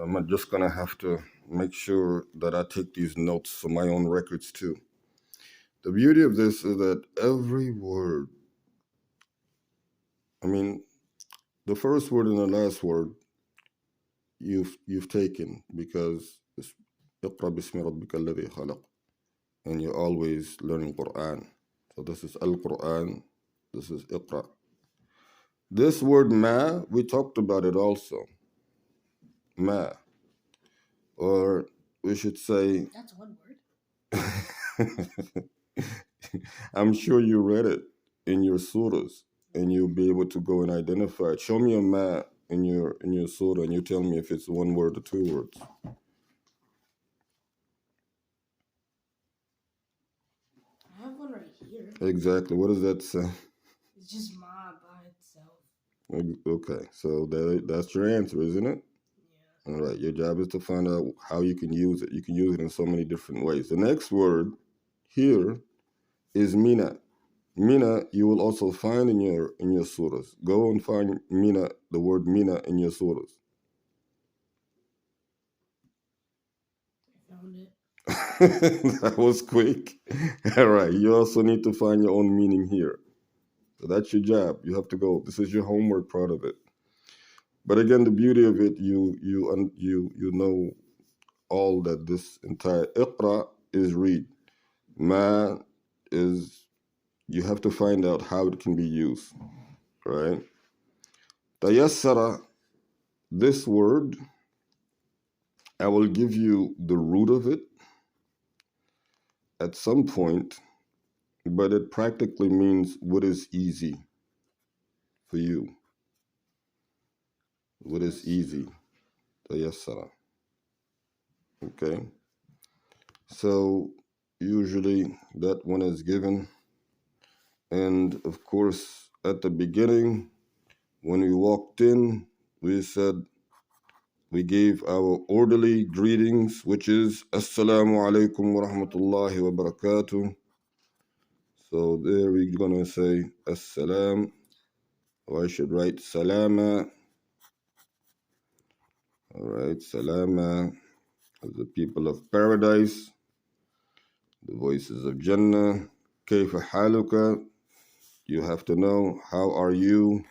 I'm just gonna have to make sure that I take these notes for my own records too. The beauty of this is that every word, I mean, the first word and the last word you've taken because it's اقرأ باسم ربك الذي خلق, and you're always learning Quran. So this is Al-Quran, this is Iqra. This word ma, we talked about it also. Ma. Or we should say... That's one word. I'm sure you read it in your surahs, and you'll be able to go and identify it. Show me a ma in your surah, and you tell me if it's one word or two words. I have one right here. Exactly. What does that say? It's just ma by itself. Okay, so that's your answer, isn't it? Yeah. All right, your job is to find out how you can use it. You can use it in so many different ways. The next word here is mina. Mina, you will also find in your surahs. Go and find mina, the word mina in your surahs. I found it. That was quick. All right, you also need to find your own meaning here. So that's your job. You have to go. This is your homework part of it. But again, the beauty of it, you know all that this entire Iqra is read. Ma is, you have to find out how it can be used, right? Tayassara, this word, I will give you the root of it at some point, but it practically means what is easy for you. What is easy? Tayassara. Okay? So usually that one is given. And of course, at the beginning, when we walked in, we said, we gave our orderly greetings, which is Assalamu alaikum wa rahmatullahi wa barakatuh. So there we're going to say Assalam, or I should write Salama. All right, Salama, as the people of paradise, the voices of Jannah. Kayfa haluka, you have to know, how are you?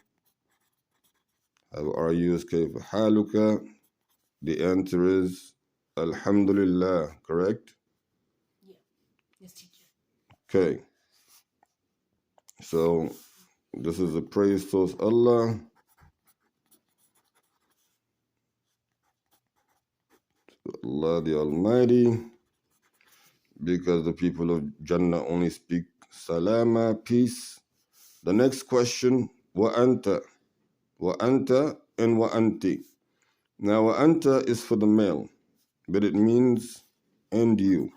How are you is Kayfa haluka. The answer is Alhamdulillah, correct? Yeah. Yes, teacher. Okay. So this is a praise towards Allah. Allah the Almighty, because the people of Jannah only speak salama, peace. The next question, wa anta and wa anti. Now wa anta is for the male, but it means and you.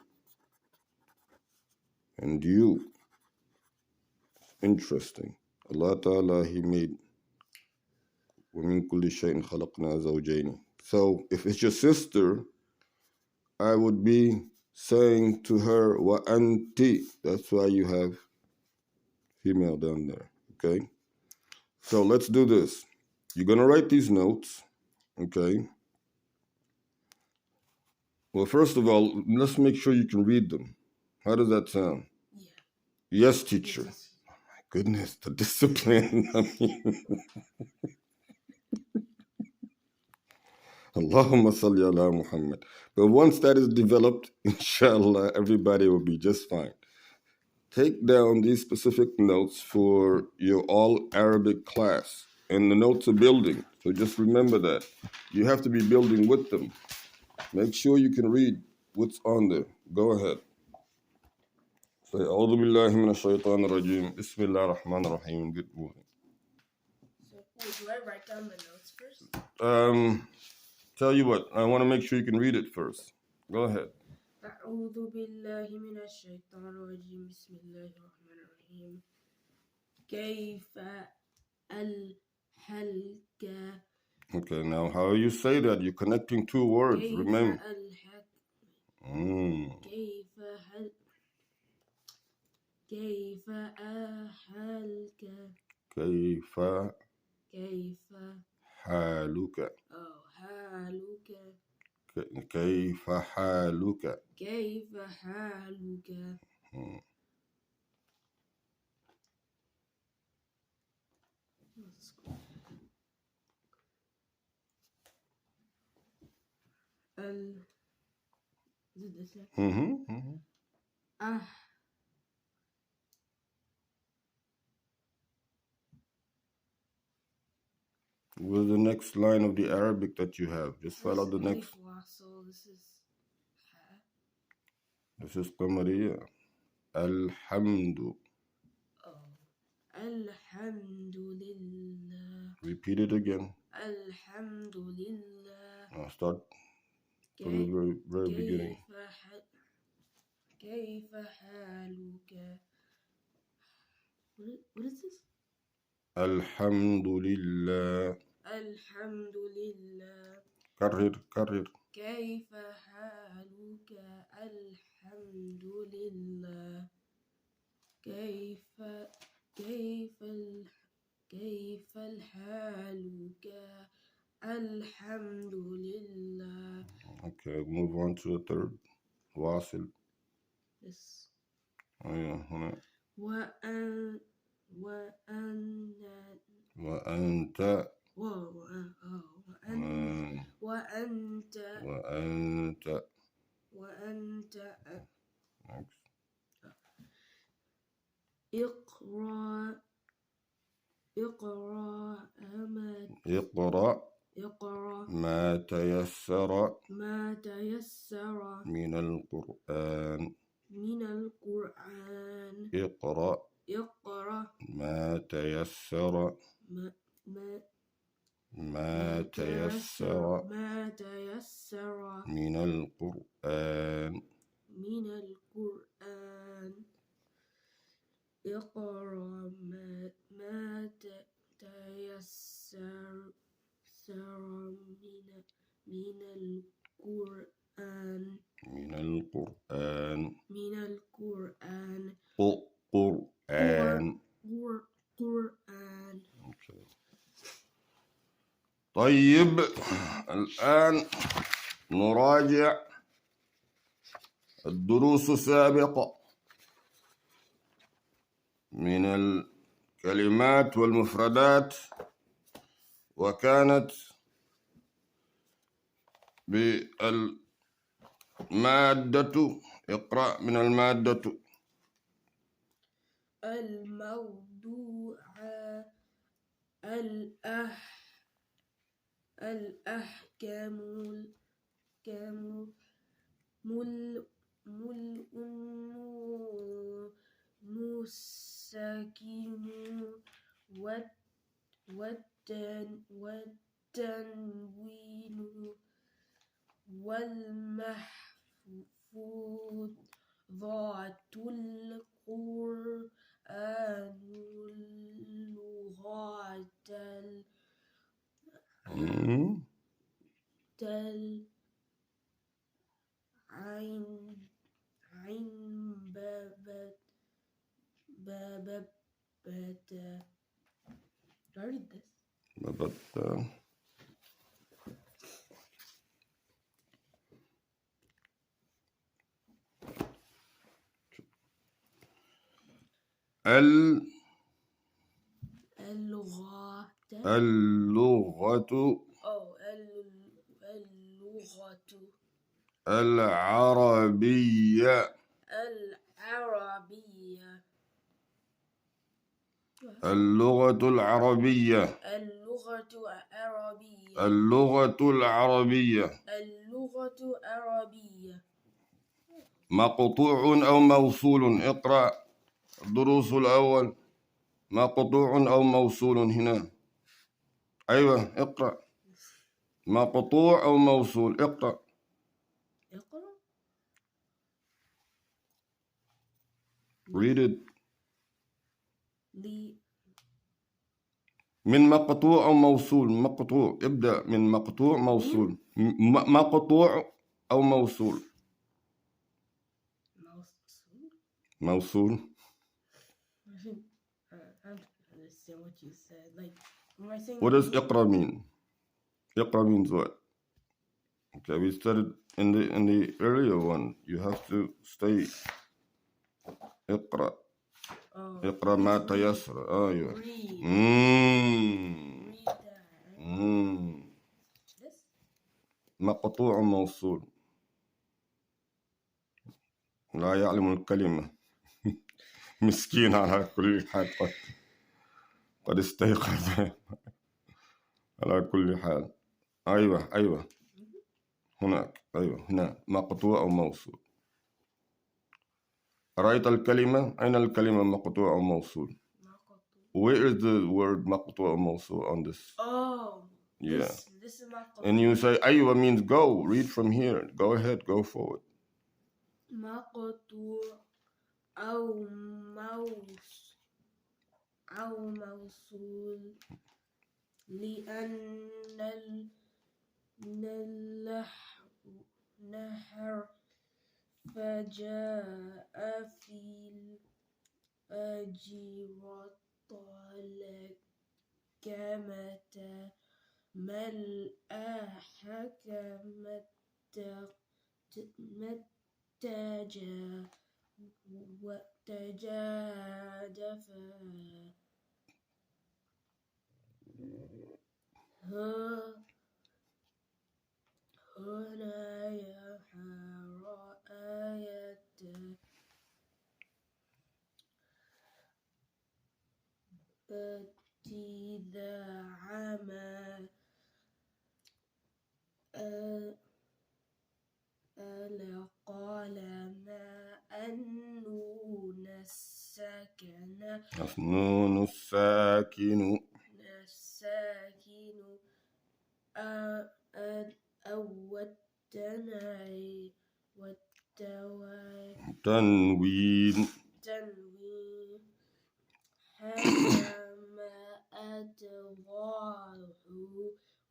And you. Interesting. Allah Ta'ala, He made وَمِن كُلِّ شَيْءٍ خَلَقْنَا زَوْجَيْنِ. So if it's your sister, I would be saying to her, wa anti. That's why you have female down there, okay? So let's do this. You're going to write these notes, okay? Well, first of all, let's make sure you can read them. How does that sound? Yeah. Yes, teacher. Yes. Oh, my goodness, the discipline. I mean, Allahumma salli ala Muhammad. But once that is developed, inshallah, everybody will be just fine. Take down these specific notes for your all Arabic class. And the notes are building. So just remember that. You have to be building with them. Make sure you can read what's on there. Go ahead. Say, A'udhu billahi minash shaitanir rajim. Bismillah ar-Rahman ar-Rahim. Good morning. So, do I write down the notes first? Tell you what, I want to make sure you can read it first. Go ahead. أعوذ بالله من الشيطان الرجيم بسم الله الرحمن الرحيم كيف الحلك. Okay, now how you say that? You're connecting two words, remember. كيف أحلك. كيف كيف حالك. Oh, حالك كيف حالك. كيف حالك مم. ال is it this one? Mhm. Ah What is the next line of the Arabic that you have? Just follow the next. so this is ha. This is Qamariya. Alhamdu. Oh. Alhamdulillah. Repeat it again. Alhamdulillah. Now start from the very beginning. كيف حالك what is this? Alhamdulillah. Alhamdulillah. كرر. كيف حالك الحمدلله كيف حالك الحمدلله. Okay, move on to the third. واصل. Yes. أيوة هنا. وأنت Next. اقرأ ما تيسر من القرآن. اقرأ ما تيسر من القرآن. اقرأ ما تيسر من القرآن. قرآن. Okay. طيب الآن نراجع الدروس السابقة من الكلمات والمفردات، وكانت بالمادة. اقرأ من المادة. الموضوع الأحكام مساكين والتنوين والمحفوظات القرآن اللغات عين بابت. Do I read this? اللغة العربية. اللغة العربية. مقطوع أو موصول. اقرأ الدروس الأول. مقطوع أو موصول هنا. أيوة اقرأ. مقطوع أو موصول. اقرأ. Read it. من مقطوع أو موصول. مقطوع. ابدأ من مقطوع موصول. مقطوع أو موصول. موصول. I don't understand what you said. Like, when I say What does اقرأ mean? اقرأ means what? Okay, we studied in the earlier one. You have to stay. اقرأ. اقرأ ما تيسر. أيوه. مقطوع موصول. لا يعلم الكلمة. مسكين على كل حال، قد استيقظ. على كل حال. أيوه هناك، أيوه هنا مقطوع أو موصول. رأيت الكلمة؟ أين الكلمة مقطوع أو موصول؟ Where is the word مقطوع أو موصول on this? Oh, yeah. This is مقطوع. And you say أيوه means go, read from here, go ahead, go forward. مقطوع أو موصول لأن النهر فجاء في الأجر طالك ملأ حكم تجادفا هنا يحرى آية إذا عمى ألا قال ما النون الساكنة النون الساكن أو تنوين حكم أتضاع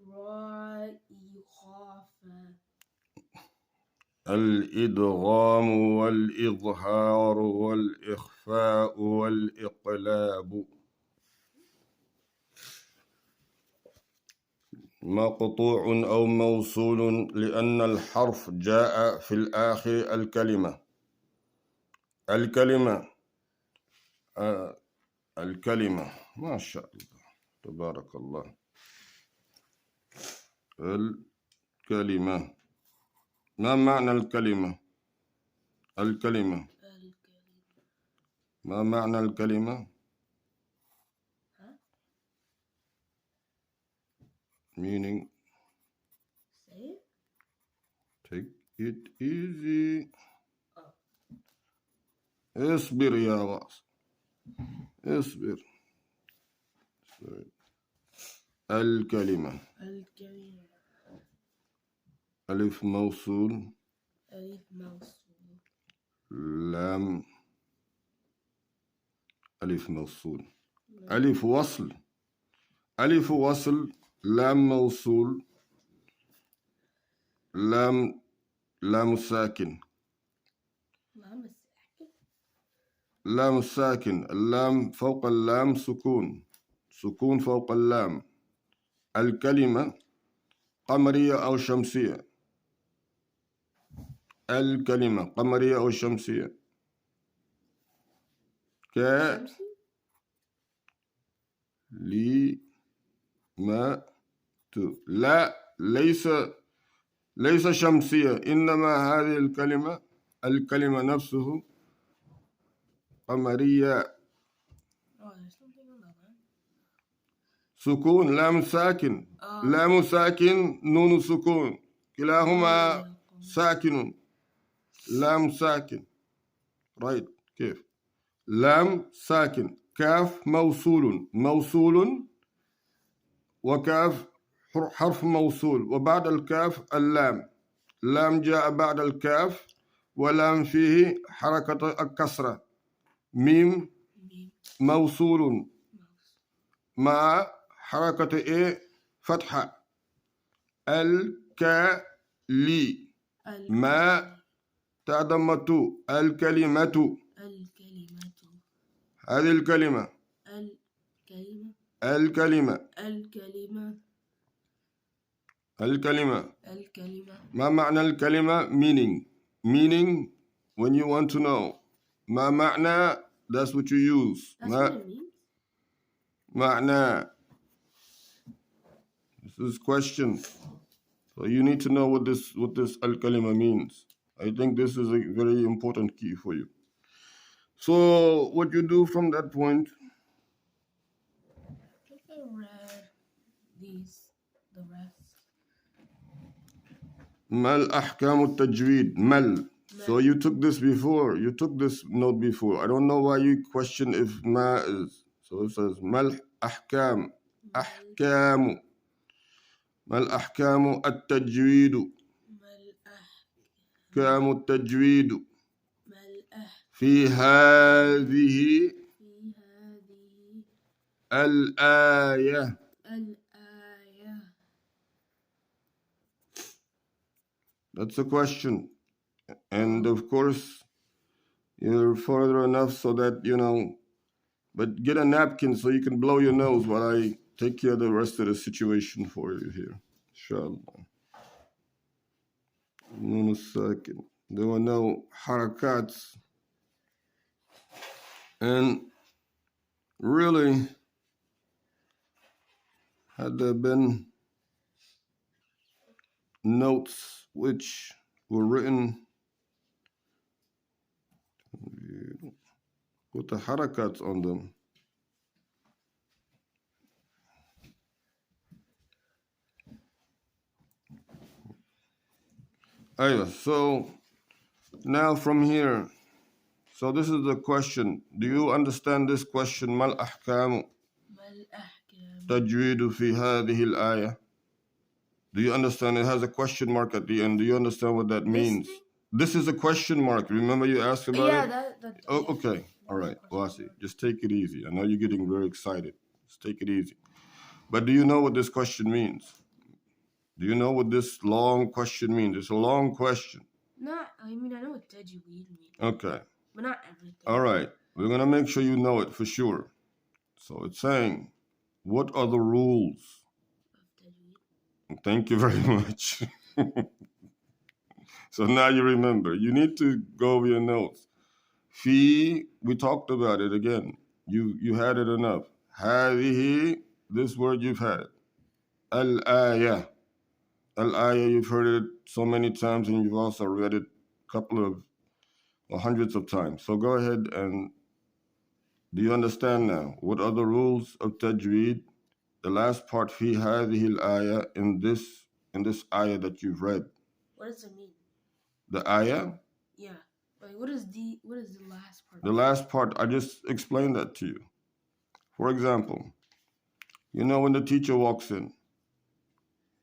رأي خافا الإدغام والإظهار والإخفاء والإقلاب. مقطوع أو موصول لأن الحرف جاء في الآخر الكلمة. الكلمة ما شاء الله تبارك الله. الكلمة، ما معنى الكلمة؟ ما معنى الكلمة؟ meaning. Take it easy. اصبر يا واصل، اصبر. الكلمة ألف موصول لام ألف موصول ألف وصل لام موصول لام ساكن لام الساكن، اللام فوق اللام سكون فوق اللام. الكلمة قمرية أو شمسية؟ الكلمة قمرية أو شمسية؟ لا، ليس شمسية، إنما هذه الكلمة نفسه قمرية. سكون لام ساكن لام ساكن نون سكون كلاهما ساكن. لام ساكن رايت كيف؟ لام ساكن كاف موصول وكاف حرف موصول وبعد الكاف اللام. لام جاء بعد الكاف ولام فيه حركة الكسرة. ميم موصول مع حركة فتحة. الكلي ما تضمت الكلمة. هذه الكلمة الكلمة. الكلمة. ما معنى الكلمة? Meaning. Meaning, when you want to know. ما معنى, that's what you use. That's what it means. معنى. This is question. So you need to know what this al-kalima means. I think this is a very important key for you. So what you do from that point? I think I read the rest. Mal ahkam tajweed. Mal. So you took this before. You took this note before. I don't know why you question if ma is. So it says mal ahkam. Ahkam. mal ahkamu at-tajweed. أحكام التجويد في هذه الآية. That's a question. And of course, you're further enough so that, you know, but get a napkin so you can blow your nose while I take care of the rest of the situation for you here. Inshallah. Nun sakin. There were no harakats. And really, had there been notes which were written with the harakats on them, so now from here, so this is the question. Do you understand this question? Mal ahkamu tajweedu fi hadhihi al-ayah. Do you understand? It has a question mark at the end. Do you understand what that means? This is a question mark. Remember you asked about it? Oh, okay. All right. Wasi, just take it easy. I know you're getting very excited. Just take it easy. But do you know what this question means? Do you know what this long question means? It's a long question. I know what Tajweed means. Okay. But not everything. All right. We're going to make sure you know it for sure. So it's saying, what are the rules? Thank you very much. So now you remember. You need to go over your notes. Fi, we talked about it again. You had it enough. Hadihi, this word you've had it. Al-ayah. Al-ayah, you've heard it so many times and you've also read it a couple of or hundreds of times. So go ahead and do you understand now? What are the rules of tajweed? The last part, fi hadhihi al-ayah, in this ayah that you've read. What does it mean? The ayah? Yeah. Like what is the last part? The last part, I just explained that to you. For example, you know when the teacher walks in,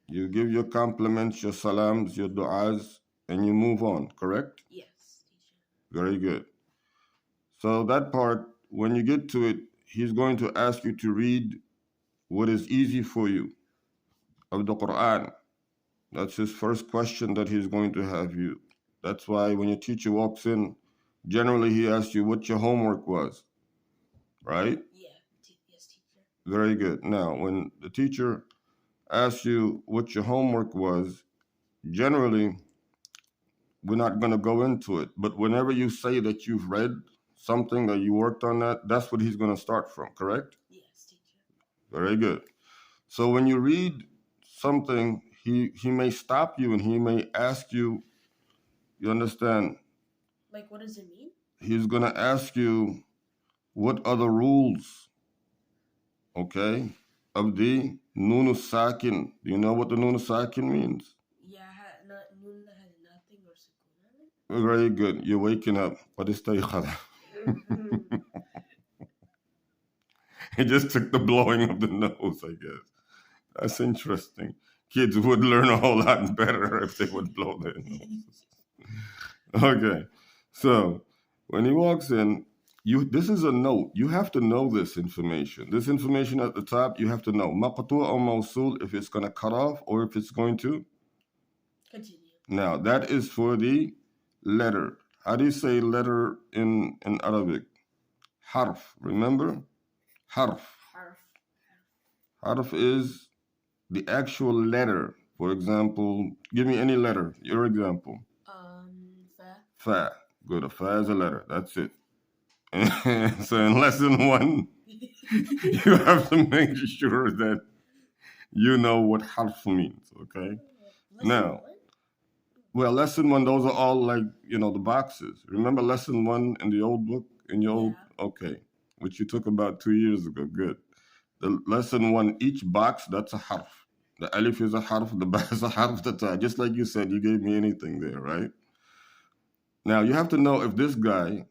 you give your compliments, your salams, your du'as, and you move on, correct? Yes, teacher. Very good. So that part, when you get to it, he's going to ask you to read what is easy for you of the Quran. That's his first question that he's going to have you. That's why when your teacher walks in, generally he asks you what your homework was, right? Yeah, yes, teacher. Very good. Now, when the teacher asks you what your homework was, generally, we're not going to go into it. But whenever you say that you've read something or you worked on that, that's what he's going to start from, correct? Yes, teacher. Very good. So when you read something, he may stop you and he may ask you, you understand? Like, what does it mean? He's going to ask you, what are the rules, okay, of the Nun Sakin? Do you know what the Nun Sakin means? Yeah, Nun has nothing or sukun on it. Very good. You're waking up. What is taykhada? He just took the blowing of the nose, I guess. That's interesting. Kids would learn a whole lot better if they would blow their noses. Okay. So when he walks in, this is a note. You have to know this information. This information at the top, you have to know. Maqtu or mawsul, if it's going to cut off or if it's going to continue. Now, that is for the letter. How do you say letter in Arabic? Harf. Remember? Harf. Harf is the actual letter. For example, give me any letter. Your example. Fa. Fa. Good. A fa is a letter. That's it. So in lesson 1, you have to make sure that you know what harf means. Okay. Now, well, lesson 1, those are all like, the boxes. Remember lesson 1 in the old book? In your old, okay, which you took about 2 years ago. Good. The lesson 1, each box, that's a harf. The alif is a harf, the ba is a harf, the ta. Just like you said, you gave me anything there, right? Now, you have to know if this guy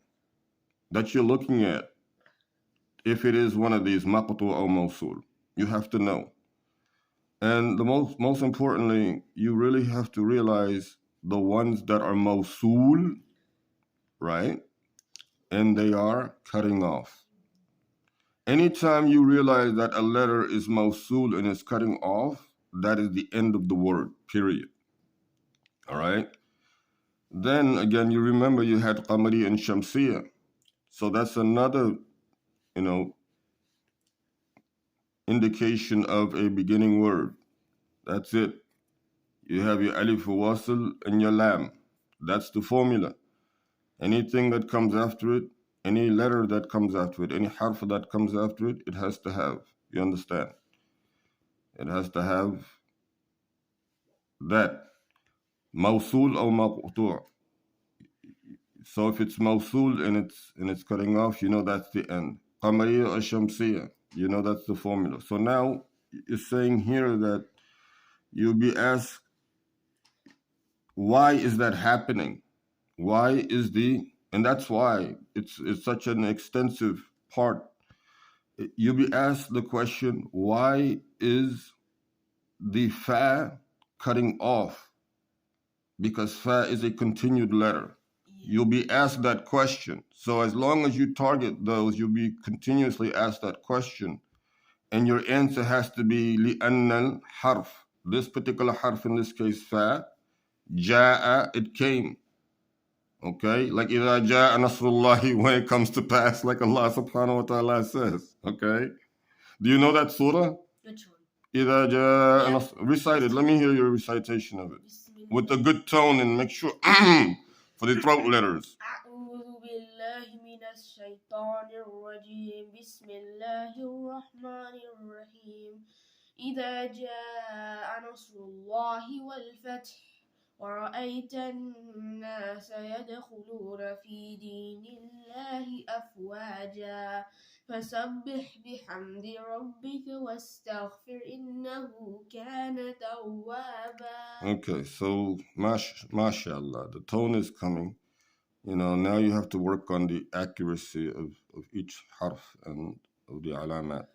that you're looking at, if it is one of these maqtu or mawsul. You have to know. And the most importantly, you really have to realize the ones that are mawsul, right? And they are cutting off. Anytime you realize that a letter is mawsul and is cutting off, that is the end of the word, period. All right? Then again, you remember you had qamari and shamsiya. So that's another, indication of a beginning word. That's it. You have your alif wasl and your lam. That's the formula. Anything that comes after it, any letter that comes after it, any harf that comes after it, it has to have. You understand? It has to have that. Mawsul or maqtu'. So if it's mawsul and it's cutting off, that's the end. Qamariya or shamsiya, that's the formula. So now it's saying here that you'll be asked, why is that happening? Why is and that's why it's such an extensive part. You'll be asked the question, why is the fa cutting off? Because fa is a continued letter. You'll be asked that question. So as long as you target those, you'll be continuously asked that question. And your answer has to be لِأَنَّ الْحَرْف. This particular harf, in this case, fa, ja'a, it came. Okay? Like إِذَا جَاءَ نَصْرُ اللَّهِ, when it comes to pass, like Allah subhanahu wa ta'ala says. Okay? Do you know that surah? Which one? إِذَا جَاءَ نَصْرُ. Recite it. Let me hear your recitation of it. With a good tone and make sure for the throat letters. أعوذ بالله من الشيطان الرجيم بسم الله الرحمن الرحيم إذا جاء نصر الله والفتح ورأيت الناس يدخلون في دين الله أفواجا فسبح بحمد ربك واستغفر إنه كان توابا. Okay, so mashallah, the tone is coming. Now you have to work on the accuracy of each harf and of the alamat.